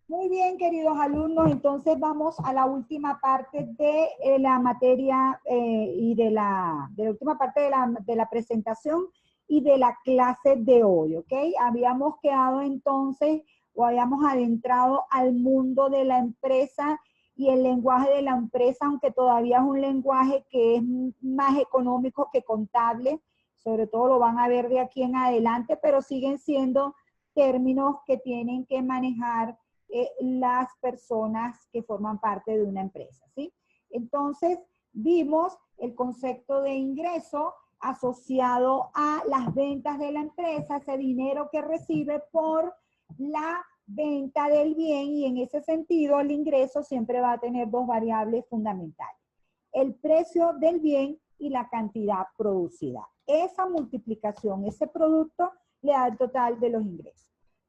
Muy bien, queridos alumnos, entonces vamos a la última parte de la materia y de la última parte de la presentación y de la clase de hoy, ¿ok? Habíamos quedado entonces o habíamos adentrado al mundo de la empresa y el lenguaje de la empresa, aunque todavía es un lenguaje que es más económico que contable, sobre todo lo van a ver de aquí en adelante, pero siguen siendo términos que tienen que manejar las personas que forman parte de una empresa, ¿sí? Entonces, vimos el concepto de ingreso asociado a las ventas de la empresa, ese dinero que recibe por la venta del bien, y en ese sentido el ingreso siempre va a tener dos variables fundamentales: el precio del bien y la cantidad producida. Esa multiplicación, ese producto, le da el total de los ingresos.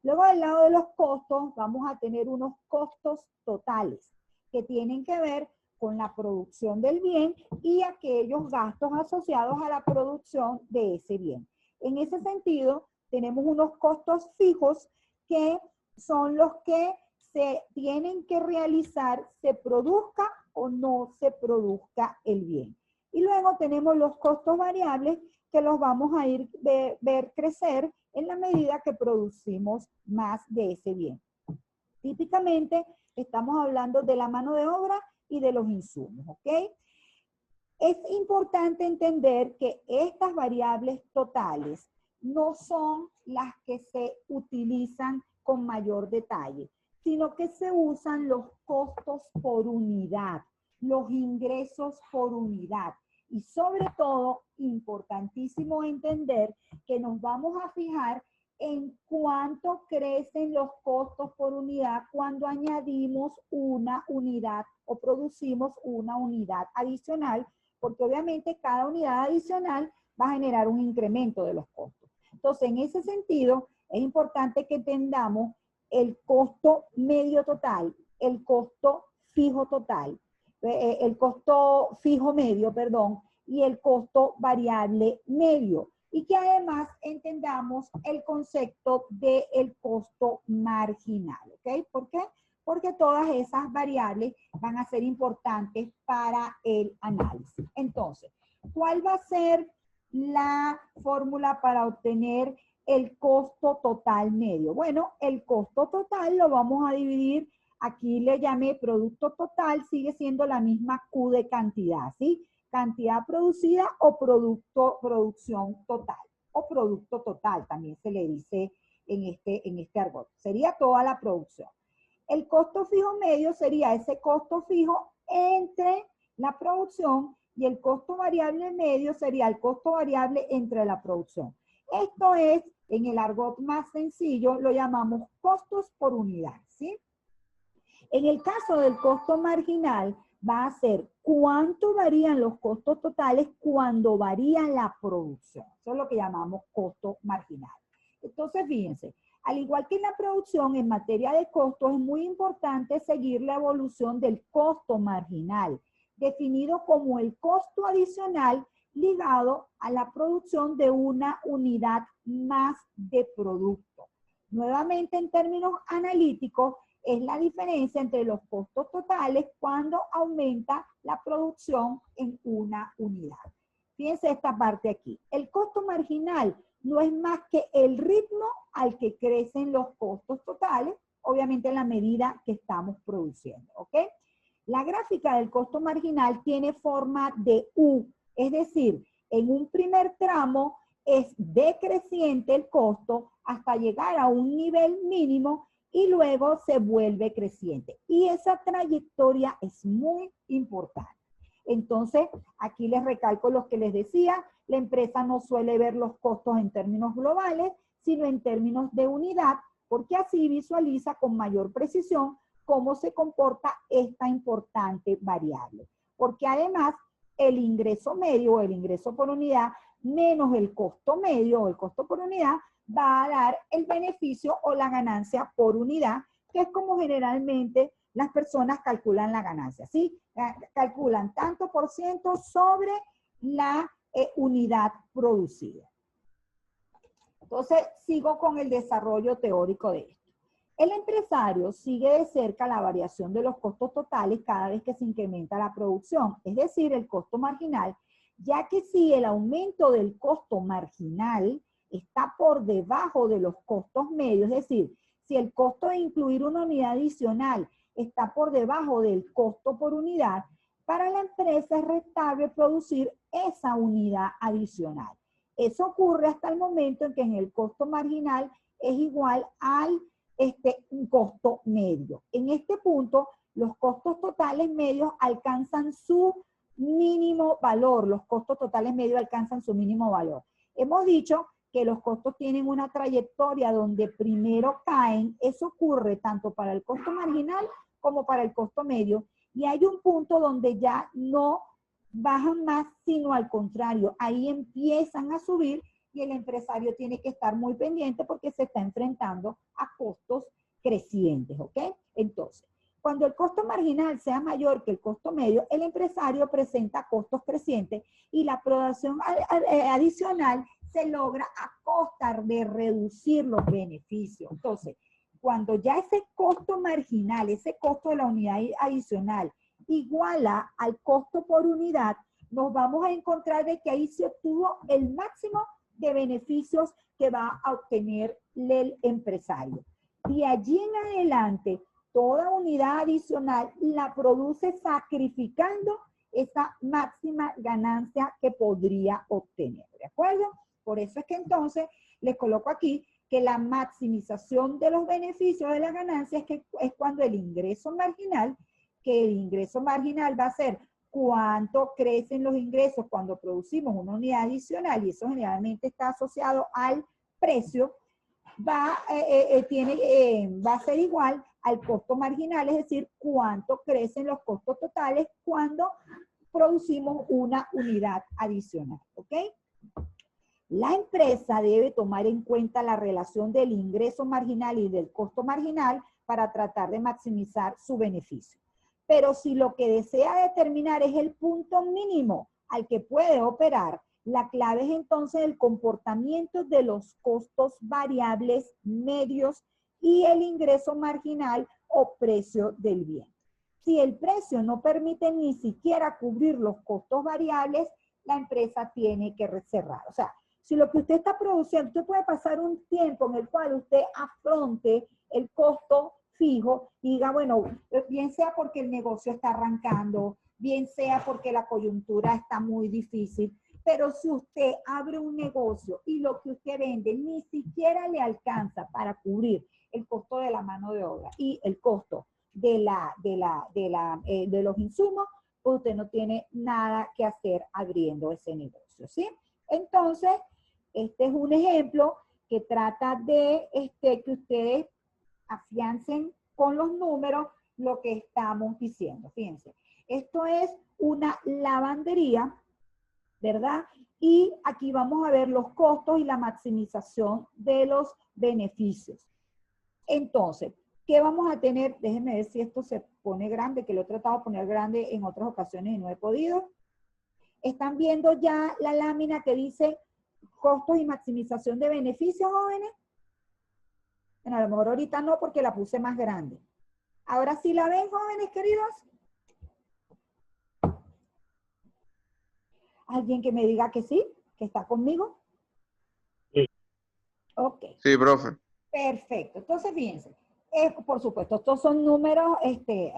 Luego, del lado de los costos, vamos a tener unos costos totales que tienen que ver con la producción del bien y aquellos gastos asociados a la producción de ese bien. En ese sentido, tenemos unos costos fijos que son los que se tienen que realizar, se produzca o no se produzca el bien. Y luego tenemos los costos variables que los vamos a ir ver crecer en la medida que producimos más de ese bien. Típicamente estamos hablando de la mano de obra y de los insumos, ¿ok? Es importante entender que estas variables totales no son las que se utilizan con mayor detalle, sino que se usan los costos por unidad, los ingresos por unidad. Y sobre todo, importantísimo entender que nos vamos a fijar en cuánto crecen los costos por unidad cuando añadimos una unidad o producimos una unidad adicional, porque obviamente cada unidad adicional va a generar un incremento de los costos. Entonces, en ese sentido, es importante que entendamos el costo medio total, el costo fijo total, el costo fijo medio, perdón, y el costo variable medio. Y que además entendamos el concepto del costo marginal, ¿ok? ¿Por qué? Porque todas esas variables van a ser importantes para el análisis. Entonces, ¿cuál va a ser la fórmula para obtener el costo total medio? Bueno, el costo total lo vamos a dividir, aquí le llamé producto total, sigue siendo la misma Q de cantidad, ¿sí? Cantidad producida o producción total, o producto total, también se le dice en este argot. Sería toda la producción. El costo fijo medio sería ese costo fijo entre la producción, y el costo variable medio sería el costo variable entre la producción. Esto es, en el argot más sencillo, lo llamamos costos por unidad, ¿sí? En el caso del costo marginal, va a ser cuánto varían los costos totales cuando varía la producción. Eso es lo que llamamos costo marginal. Entonces, fíjense, al igual que en la producción, en materia de costos, es muy importante seguir la evolución del costo marginal, definido como el costo adicional ligado a la producción de una unidad más de producto. Nuevamente, en términos analíticos, es la diferencia entre los costos totales cuando aumenta la producción en una unidad. Fíjense esta parte aquí. El costo marginal no es más que el ritmo al que crecen los costos totales, obviamente en la medida que estamos produciendo, ¿ok? La gráfica del costo marginal tiene forma de U, es decir, en un primer tramo es decreciente el costo hasta llegar a un nivel mínimo y luego se vuelve creciente. Y esa trayectoria es muy importante. Entonces, aquí les recalco lo que les decía, la empresa no suele ver los costos en términos globales, sino en términos de unidad, porque así visualiza con mayor precisión cómo se comporta esta importante variable. Porque además, el ingreso medio o el ingreso por unidad menos el costo medio o el costo por unidad va a dar el beneficio o la ganancia por unidad, que es como generalmente las personas calculan la ganancia, ¿sí? Calculan tanto por ciento sobre la unidad producida. Entonces, sigo con el desarrollo teórico de esto. El empresario sigue de cerca la variación de los costos totales cada vez que se incrementa la producción, es decir, el costo marginal, ya que si el aumento del costo marginal está por debajo de los costos medios, es decir, si el costo de incluir una unidad adicional está por debajo del costo por unidad, para la empresa es rentable producir esa unidad adicional. Eso ocurre hasta el momento en que el costo marginal es igual al un costo medio. En este punto, los costos totales medios alcanzan su mínimo valor. Los costos totales medios alcanzan su mínimo valor. Hemos dicho que los costos tienen una trayectoria donde primero caen. Eso ocurre tanto para el costo marginal como para el costo medio. Y hay un punto donde ya no bajan más, sino al contrario. Ahí empiezan a subir y el empresario tiene que estar muy pendiente porque se está enfrentando a costos crecientes, ¿ok? Entonces, cuando el costo marginal sea mayor que el costo medio, el empresario presenta costos crecientes y la producción adicional se logra a costa de reducir los beneficios. Entonces, cuando ya ese costo marginal, ese costo de la unidad adicional, iguala al costo por unidad, nos vamos a encontrar de que ahí se obtuvo el máximo de beneficios que va a obtener el empresario. Y allí en adelante, toda unidad adicional la produce sacrificando esa máxima ganancia que podría obtener, ¿de acuerdo? Por eso es que entonces les coloco aquí que la maximización de los beneficios de la ganancia es cuando el ingreso marginal, que el ingreso marginal va a ser cuánto crecen los ingresos cuando producimos una unidad adicional, y eso generalmente está asociado al precio, va a ser igual al costo marginal, es decir, cuánto crecen los costos totales cuando producimos una unidad adicional, ¿ok? La empresa debe tomar en cuenta la relación del ingreso marginal y del costo marginal para tratar de maximizar su beneficio. Pero si lo que desea determinar es el punto mínimo al que puede operar, la clave es entonces el comportamiento de los costos variables medios y el ingreso marginal o precio del bien. Si el precio no permite ni siquiera cubrir los costos variables, la empresa tiene que cerrar. O sea, si lo que usted está produciendo, usted puede pasar un tiempo en el cual usted afronte el costo fijo y diga, bueno, bien sea porque el negocio está arrancando, bien sea porque la coyuntura está muy difícil, pero si usted abre un negocio y lo que usted vende ni siquiera le alcanza para cubrir el costo de la mano de obra y el costo de los insumos, pues usted no tiene nada que hacer abriendo ese negocio, ¿sí? Entonces, este es un ejemplo que trata de que ustedes afiancen con los números lo que estamos diciendo. Fíjense, esto es una lavandería, ¿verdad? Y aquí vamos a ver los costos y la maximización de los beneficios. Entonces, ¿qué vamos a tener? Déjenme ver si esto se pone grande, que lo he tratado de poner grande en otras ocasiones y no he podido. ¿Están viendo ya la lámina que dice costos y maximización de beneficios, jóvenes? Bueno, a lo mejor ahorita no porque la puse más grande. ¿Ahora sí la ven, jóvenes queridos? ¿Alguien que me diga que sí? ¿Que está conmigo? Sí. Ok. Sí, profe. Perfecto. Entonces, fíjense. Por supuesto, estos son números de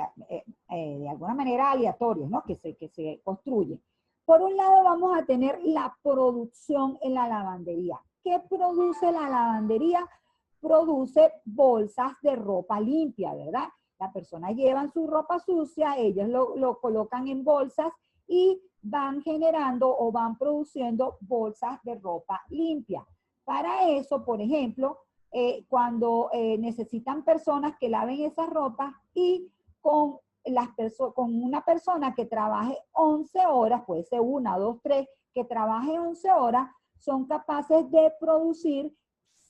alguna manera aleatorios, ¿no? Que se construyen. Por un lado, vamos a tener la producción en la lavandería. ¿Qué produce la lavandería? Produce bolsas de ropa limpia, ¿verdad? Las personas llevan su ropa sucia, ellos lo colocan en bolsas y van generando o van produciendo bolsas de ropa limpia. Para eso, por ejemplo, cuando necesitan personas que laven esas ropas y con una persona que trabaje 11 horas, puede ser 1, 2, 3, que trabaje 11 horas, son capaces de producir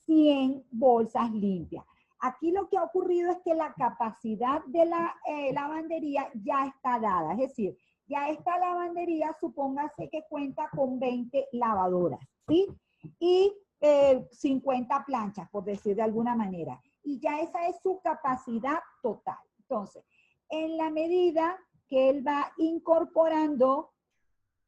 100 bolsas limpias. Aquí lo que ha ocurrido es que la capacidad de la lavandería ya está dada, es decir, ya esta lavandería, supóngase que cuenta con 20 lavadoras, ¿sí? Y 50 planchas, por decir de alguna manera. y ya esa es su capacidad total. Entonces, en la medida que él va incorporando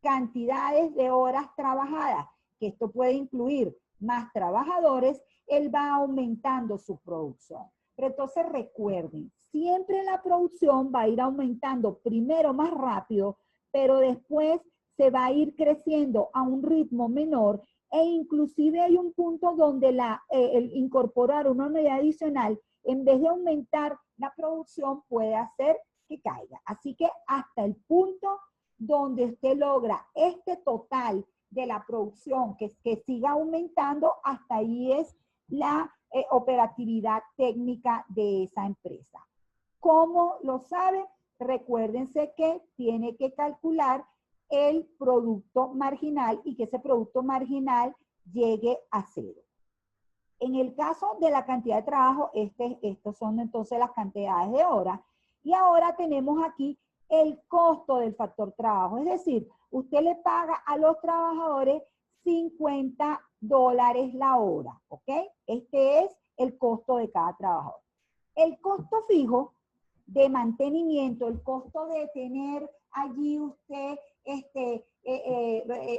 cantidades de horas trabajadas, que esto puede incluir más trabajadores, él va aumentando su producción. Pero entonces recuerden, siempre la producción va a ir aumentando primero más rápido, pero después se va a ir creciendo a un ritmo menor e inclusive hay un punto donde el incorporar una unidad adicional, en vez de aumentar la producción, puede hacer que caiga. Así que hasta el punto donde usted logra este total de la producción que siga aumentando, hasta ahí es la operatividad técnica de esa empresa. ¿Cómo lo sabe? Recuérdense que tiene que calcular el producto marginal y que ese producto marginal llegue a cero. En el caso de la cantidad de trabajo, estos son entonces las cantidades de horas. Y ahora tenemos aquí el costo del factor trabajo. Es decir, usted le paga a los trabajadores $50 la hora, ¿ok? Este es el costo de cada trabajador. El costo fijo de mantenimiento, el costo de tener allí usted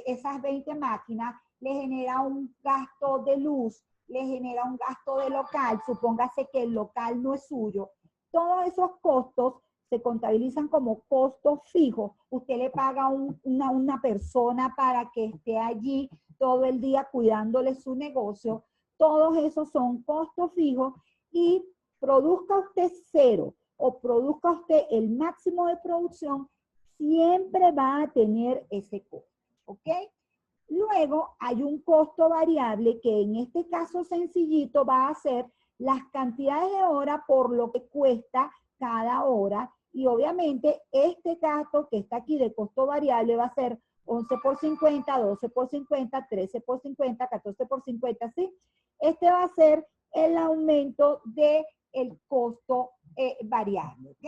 esas 20 máquinas, le genera un gasto de luz, le genera un gasto de local, supóngase que el local no es suyo. Todos esos costos se contabilizan como costos fijos. Usted le paga a una persona para que esté allí todo el día cuidándole su negocio. Todos esos son costos fijos y produzca usted cero o produzca usted el máximo de producción, siempre va a tener ese costo, ¿ok? Luego hay un costo variable que en este caso sencillito va a ser las cantidades de horas por lo que cuesta cada hora y obviamente este gasto que está aquí de costo variable va a ser 11 por 50, 12 por 50, 13 por 50, 14 por 50, ¿sí? Este va a ser el aumento del costo variable, ¿ok?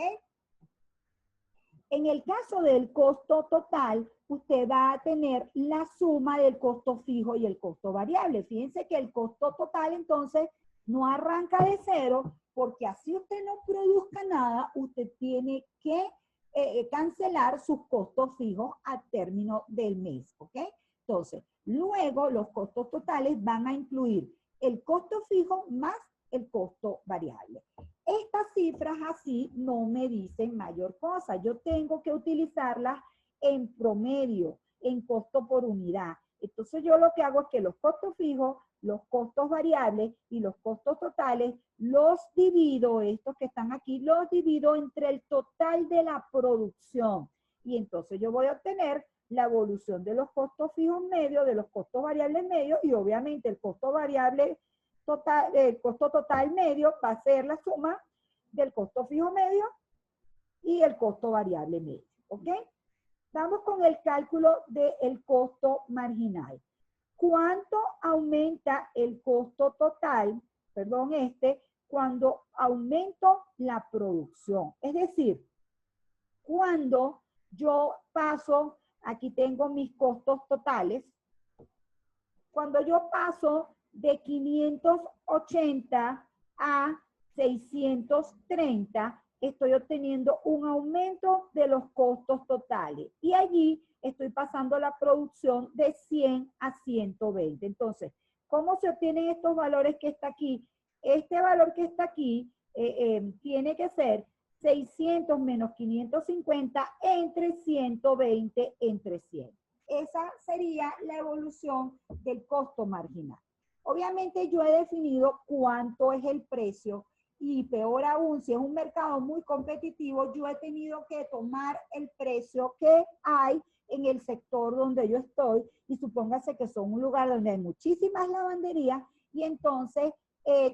En el caso del costo total, usted va a tener la suma del costo fijo y el costo variable. Fíjense que el costo total entonces no arranca de cero, porque así usted no produzca nada, usted tiene que cancelar sus costos fijos al término del mes, ¿ok? Entonces, luego los costos totales van a incluir el costo fijo más el costo variable. Estas cifras así no me dicen mayor cosa. Yo tengo que utilizarlas en promedio, en costo por unidad. Entonces yo lo que hago es que los costos fijos, los costos variables y los costos totales los divido, estos que están aquí, los divido entre el total de la producción. Y entonces yo voy a obtener la evolución de los costos fijos medios, de los costos variables medios y obviamente el costo variable total, el costo total medio va a ser la suma del costo fijo medio y el costo variable medio, ¿ok? Vamos con el cálculo del costo marginal. ¿Cuánto aumenta el costo total, cuando aumento la producción? Es decir, cuando yo paso, aquí tengo mis costos totales, cuando yo paso de 580 a 630, estoy obteniendo un aumento de los costos totales. Y allí estoy pasando la producción de 100 a 120. Entonces, ¿cómo se obtienen estos valores que está aquí? Este valor que está aquí tiene que ser 600 menos 550 entre 120 entre 100. Esa sería la evolución del costo marginal. Obviamente yo he definido cuánto es el precio y peor aún, si es un mercado muy competitivo, yo he tenido que tomar el precio que hay en el sector donde yo estoy y supóngase que son un lugar donde hay muchísimas lavanderías y entonces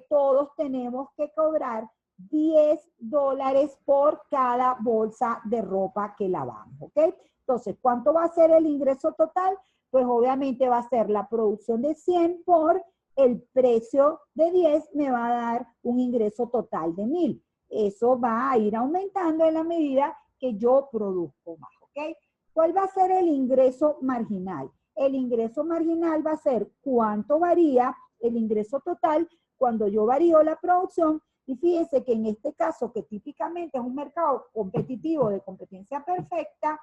todos tenemos que cobrar $10 por cada bolsa de ropa que lavamos, ¿ok? Entonces, ¿cuánto va a ser el ingreso total? Pues obviamente va a ser la producción de 100 por el precio de 10 me va a dar un ingreso total de 1000. Eso va a ir aumentando en la medida que yo produzco más, ¿ok? ¿Cuál va a ser el ingreso marginal? El ingreso marginal va a ser cuánto varía el ingreso total cuando yo varío la producción Y fíjense que en este caso, que típicamente es un mercado competitivo de competencia perfecta,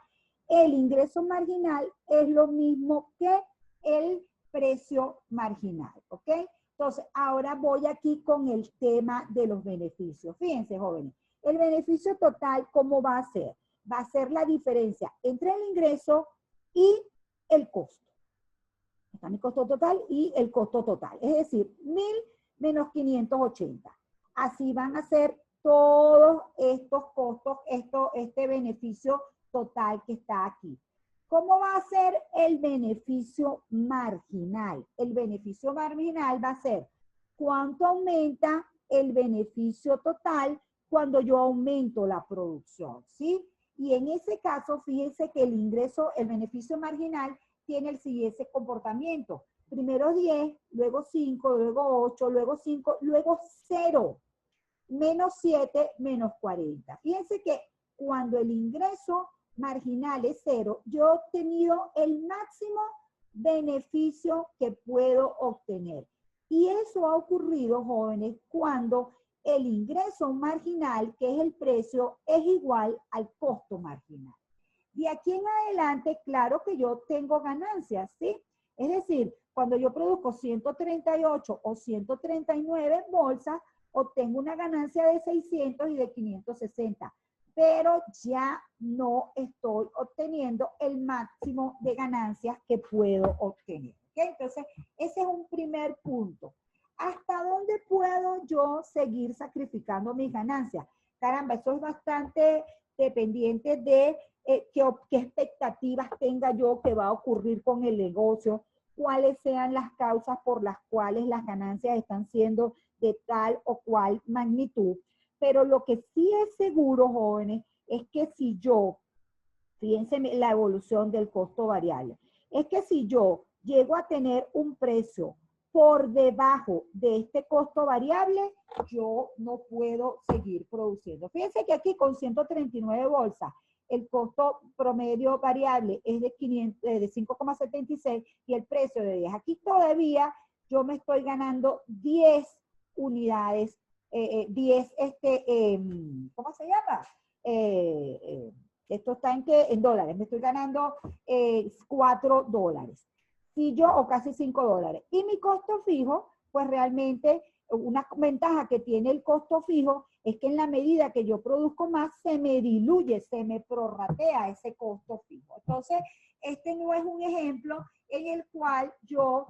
el ingreso marginal es lo mismo que el precio marginal, ¿ok? Entonces, ahora voy aquí con el tema de los beneficios. Fíjense, jóvenes, el beneficio total, ¿cómo va a ser? Va a ser la diferencia entre el ingreso y el costo. Está mi costo total y el costo total. Es decir, 1.000 menos 580. Así van a ser todos estos costos, este beneficio total que está aquí. ¿Cómo va a ser el beneficio marginal? El beneficio marginal va a ser cuánto aumenta el beneficio total cuando yo aumento la producción, ¿sí? Y en ese caso, fíjense que el ingreso, el beneficio marginal tiene el siguiente comportamiento. Primero 10, luego 5, luego 8, luego 5, luego 0. Menos 7, menos 40. Fíjense que cuando el ingreso marginal es 0, yo he obtenido el máximo beneficio que puedo obtener. Y eso ha ocurrido, jóvenes, cuando el ingreso marginal, que es el precio, es igual al costo marginal. De aquí en adelante, claro que yo tengo ganancias, ¿sí? Es decir, cuando yo produzco 138 o 139 bolsas, obtengo una ganancia de 600 y de 560, pero ya no estoy obteniendo el máximo de ganancias que puedo obtener. ¿Okay? Entonces, ese es un primer punto. ¿Hasta dónde puedo yo seguir sacrificando mis ganancias? Caramba, eso es bastante dependiente de qué expectativas tenga yo que va a ocurrir con el negocio, cuáles sean las causas por las cuales las ganancias están siendo de tal o cual magnitud. Pero lo que sí es seguro, jóvenes, es que si yo, fíjense la evolución del costo variable, es que si yo llego a tener un precio por debajo de este costo variable, yo no puedo seguir produciendo. Fíjense que aquí con 139 bolsas, el costo promedio variable es de 5,76 y el precio de 10. Aquí todavía yo me estoy ganando 10 unidades, 10, ¿cómo se llama? Esto está en dólares, me estoy ganando $4. Si yo, o casi $5. Y mi costo fijo, pues realmente una ventaja que tiene el costo fijo es que en la medida que yo produzco más, se me diluye, se me prorratea ese costo fijo. Entonces, este no es un ejemplo en el cual yo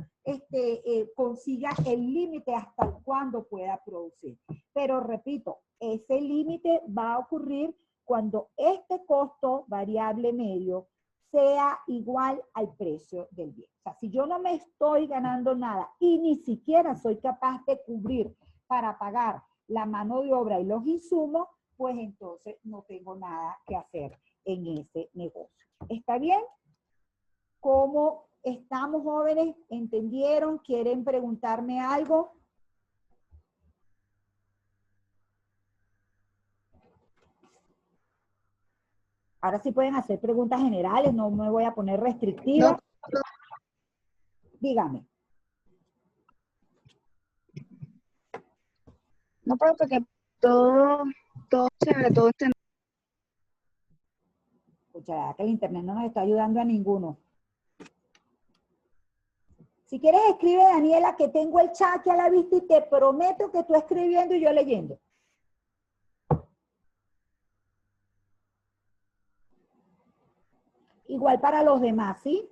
consiga el límite hasta cuándo pueda producir. Pero repito, ese límite va a ocurrir cuando este costo variable medio sea igual al precio del bien. O sea, si yo no me estoy ganando nada y ni siquiera soy capaz de cubrir para pagar la mano de obra y los insumos, pues entonces no tengo nada que hacer en ese negocio. ¿Está bien? ¿Cómo estamos, jóvenes? ¿Entendieron? ¿Quieren preguntarme algo? Ahora sí pueden hacer preguntas generales, no me voy a poner restrictiva. No, Dígame. no, profe, que todo chévere, todo este... Escucha, que el internet no nos está ayudando a ninguno. Si quieres, escribe, Daniela, que tengo el chat aquí a la vista y te prometo que tú escribiendo y yo leyendo. Igual para los demás, ¿sí?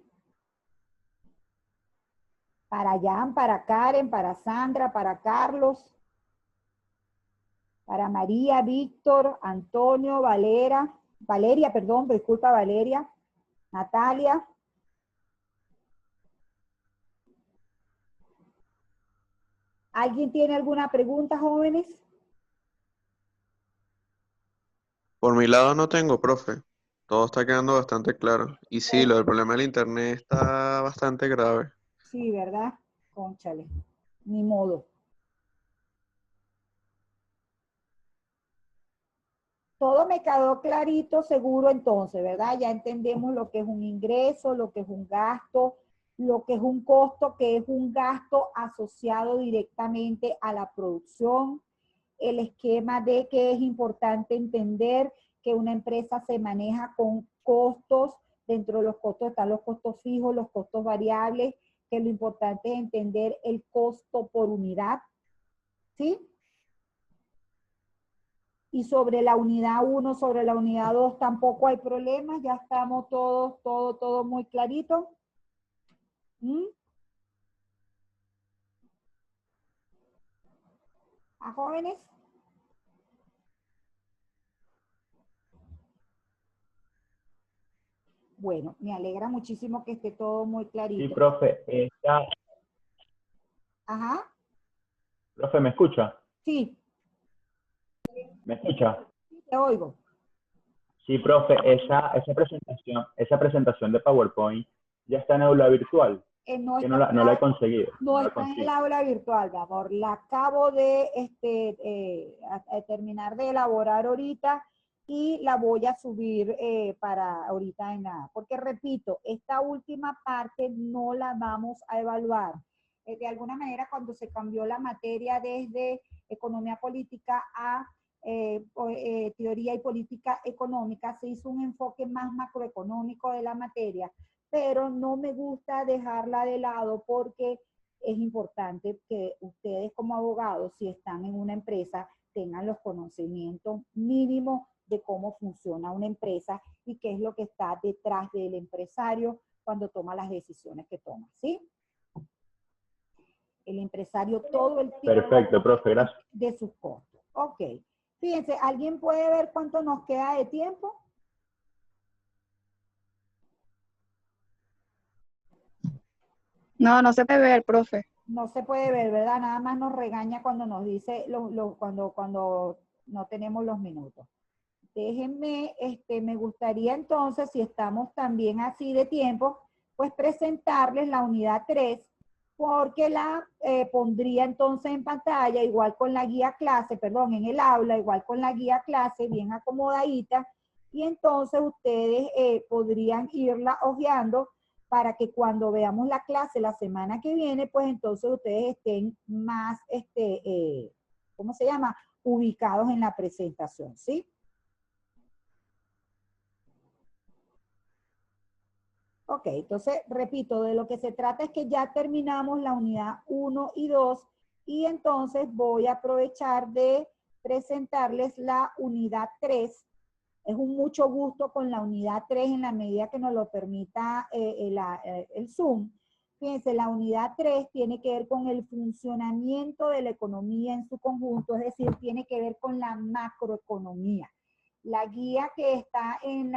Para Jan, para Karen, para Sandra, para Carlos, para María, Víctor, Antonio, Valeria, perdón, disculpa, Valeria, Natalia. ¿Alguien tiene alguna pregunta, jóvenes? Por mi lado no tengo, profe. Todo está quedando bastante claro. Y sí, lo del problema del internet está bastante grave. Sí, ¿verdad? Cónchale, ni modo. Todo me quedó clarito, seguro entonces, ¿verdad? Ya entendemos lo que es un ingreso, lo que es un gasto, lo que es un costo, que es un gasto asociado directamente a la producción. el esquema de que es importante entender que una empresa se maneja con costos. Dentro de los costos están los costos fijos, los costos variables, que lo importante es entender el costo por unidad, ¿sí? Y sobre la unidad 1, sobre la unidad 2 tampoco hay problemas, ya estamos todo muy clarito. ¿Mm? ¿A jóvenes? Bueno, me alegra muchísimo que esté todo muy Sí, clarito. profe, Ajá, profe, ¿me escucha? sí, ¿Me escucha? te oigo. Sí, profe, esa presentación de PowerPoint ya está en aula virtual, No que está, no la he conseguido. no la está en el consigo. aula virtual, mi amor. La acabo de a terminar de elaborar ahorita y la voy a subir para ahorita en nada. Porque repito, esta última parte no la vamos a evaluar. De alguna manera, cuando se cambió la materia desde economía política a teoría y política económica, se hizo un enfoque más macroeconómico de la materia, pero no me gusta dejarla de lado porque es importante que ustedes como abogados, si están en una empresa, tengan los conocimientos mínimos de cómo funciona una empresa y qué es lo que está detrás del empresario cuando toma las decisiones que toma, ¿sí? El empresario todo el tiempo Perfecto, profe, gracias. de sus costos. Ok. Fíjense, ¿alguien puede ver cuánto nos queda de tiempo? No, no se puede ver, profe. No se puede ver, ¿verdad? Nada más nos regaña cuando nos dice cuando no tenemos los minutos. Déjenme, me gustaría entonces, si estamos también así de tiempo, pues presentarles la unidad 3, porque la pondría entonces en pantalla, igual con la guía clase, perdón, en el aula, igual con la guía clase, bien acomodadita, y entonces ustedes podrían irla hojeando para que cuando veamos la clase la semana que viene, pues entonces ustedes estén más, ¿cómo se llama? Ubicados en la presentación, ¿sí? Ok, entonces, repito, de lo que se trata es que ya terminamos la unidad 1 y 2 y entonces voy a aprovechar de presentarles la unidad 3. Es un mucho gusto con la unidad 3 en la medida que nos lo permita el Zoom. Fíjense, la unidad 3 tiene que ver con el funcionamiento de la economía en su conjunto, es decir, tiene que ver con la macroeconomía. La guía que está en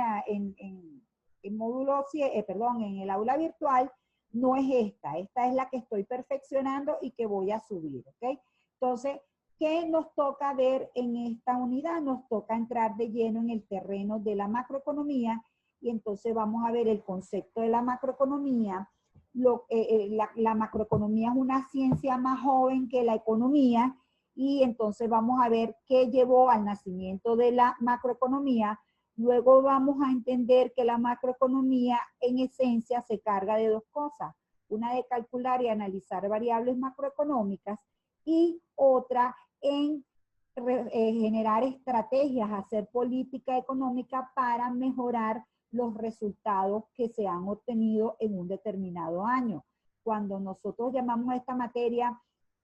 módulo, perdón, en el aula virtual, no es esta es la que estoy perfeccionando y que voy a subir, ¿ok? Entonces, ¿qué nos toca ver en esta unidad? Nos toca entrar de lleno en el terreno de la macroeconomía y entonces vamos a ver el concepto de la macroeconomía. La macroeconomía es una ciencia más joven que la economía y entonces vamos a ver qué llevó al nacimiento de la macroeconomía. Luego vamos a entender que la macroeconomía en esencia se carga de dos cosas. Una de calcular y analizar variables macroeconómicas y otra en generar estrategias, hacer política económica para mejorar los resultados que se han obtenido en un determinado año. Cuando nosotros llamamos a esta materia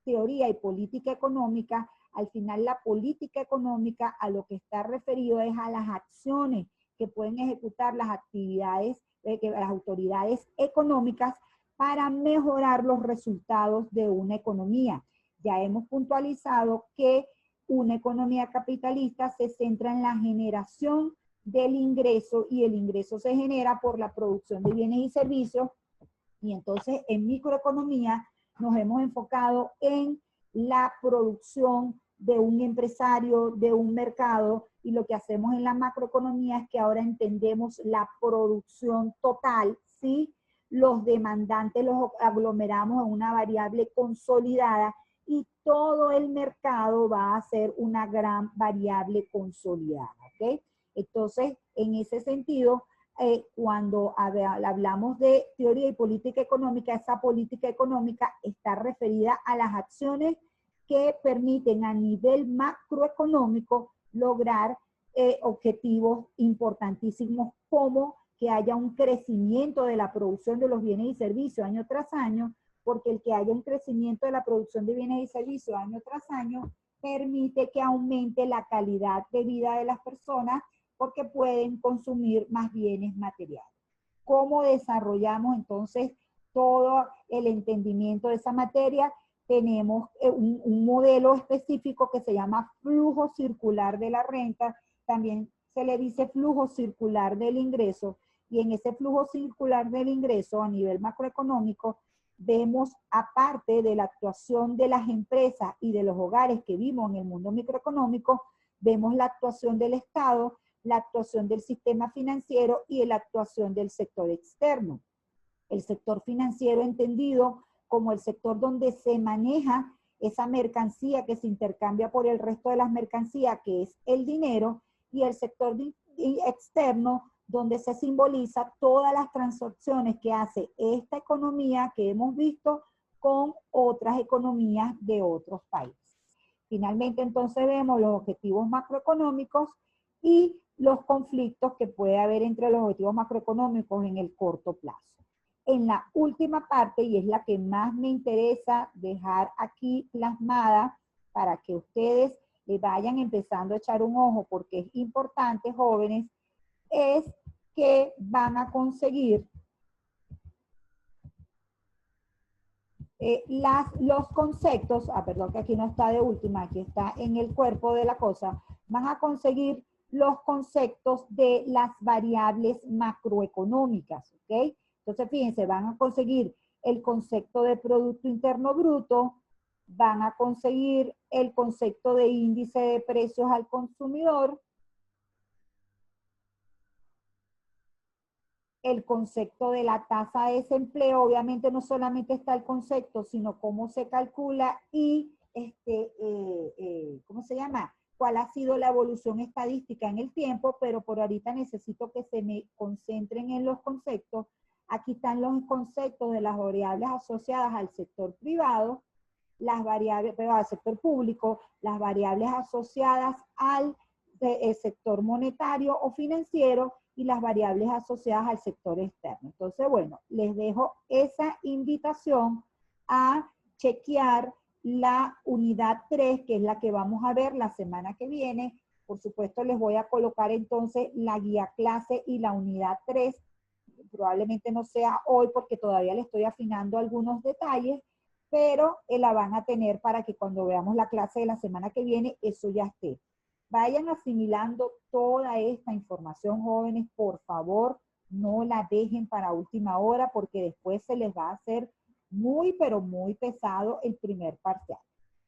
teoría y política económica, al final la política económica a lo que está referido es a las acciones que pueden ejecutar las actividades, las autoridades económicas para mejorar los resultados de una economía. Ya hemos puntualizado que una economía capitalista se centra en la generación del ingreso y el ingreso se genera por la producción de bienes y servicios. Y entonces en microeconomía nos hemos enfocado en la producción de un empresario, de un mercado, y lo que hacemos en la macroeconomía es que ahora entendemos la producción total, ¿sí? Los demandantes los aglomeramos en una variable consolidada y todo el mercado va a ser una gran variable consolidada, ¿ok? Entonces, en ese sentido, cuando hablamos de teoría y política económica, esa política económica está referida a las acciones que permiten a nivel macroeconómico lograr objetivos importantísimos como que haya un crecimiento de la producción de los bienes y servicios año tras año, porque el que haya un crecimiento de la producción de bienes y servicios año tras año permite que aumente la calidad de vida de las personas porque pueden consumir más bienes materiales. ¿Cómo desarrollamos entonces todo el entendimiento de esa materia? Tenemos un modelo específico que se llama flujo circular de la renta, también se le dice flujo circular del ingreso, y en ese flujo circular del ingreso a nivel macroeconómico vemos, aparte de la actuación de las empresas y de los hogares que vimos en el mundo microeconómico, vemos la actuación del Estado, la actuación del sistema financiero y la actuación del sector externo. El sector financiero entendido como el sector donde se maneja esa mercancía que se intercambia por el resto de las mercancías, que es el dinero, y el sector externo, donde se simboliza todas las transacciones que hace esta economía que hemos visto con otras economías de otros países. Finalmente, entonces, vemos los objetivos macroeconómicos y los conflictos que puede haber entre los objetivos macroeconómicos en el corto plazo. En la última parte, y es la que más me interesa dejar aquí plasmada para que ustedes le vayan empezando a echar un ojo, porque es importante, jóvenes, es que van a conseguir los conceptos, perdón que aquí no está de última, aquí está en el cuerpo de la cosa, van a conseguir los conceptos de las variables macroeconómicas, ¿ok? Entonces, fíjense, van a conseguir el concepto de Producto Interno Bruto, van a conseguir el concepto de índice de precios al consumidor, el concepto de la tasa de desempleo. Obviamente no solamente está el concepto, sino cómo se calcula y, ¿cómo se llama? Cuál ha sido la evolución estadística en el tiempo, pero por ahorita necesito que se me concentren en los conceptos. Aquí están los conceptos de las variables asociadas al sector privado, las variables, al sector público, las variables asociadas al sector monetario o financiero y las variables asociadas al sector externo. Entonces, bueno, les dejo esa invitación a chequear la unidad 3, que es la que vamos a ver la semana que viene. Por supuesto, les voy a colocar entonces la guía clase y la unidad 3. Probablemente no sea hoy porque todavía le estoy afinando algunos detalles, pero la van a tener para que cuando veamos la clase de la semana que viene, eso ya esté. Vayan asimilando toda esta información, jóvenes, por favor, no la dejen para última hora porque después se les va a hacer muy, pero muy pesado el primer parcial.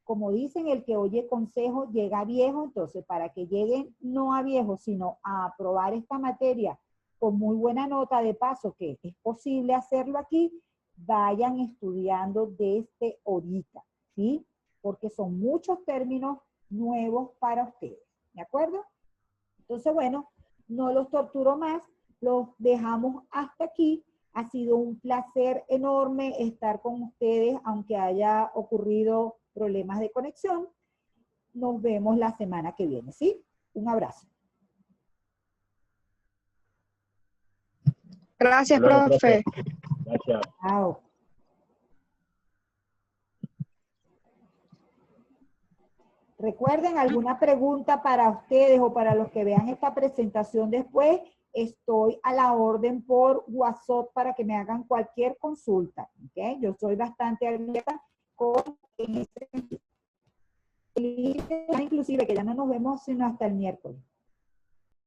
Como dicen, el que oye consejo llega viejo, entonces para que lleguen no a viejo, sino a aprobar esta materia con muy buena nota, de paso que es posible hacerlo aquí, vayan estudiando desde ahorita, ¿sí? Porque son muchos términos nuevos para ustedes, ¿de acuerdo? Entonces, bueno, no los torturo más, los dejamos hasta aquí. Ha sido un placer enorme estar con ustedes, aunque haya ocurrido problemas de conexión. Nos vemos la semana que viene, ¿sí? Un abrazo. Gracias, Luego, profe. Gracias. Chao. Recuerden, alguna pregunta para ustedes o para los que vean esta presentación después, estoy a la orden por WhatsApp para que me hagan cualquier consulta, ¿ok? Yo soy bastante abierta con inclusive que ya no nos vemos sino hasta el miércoles.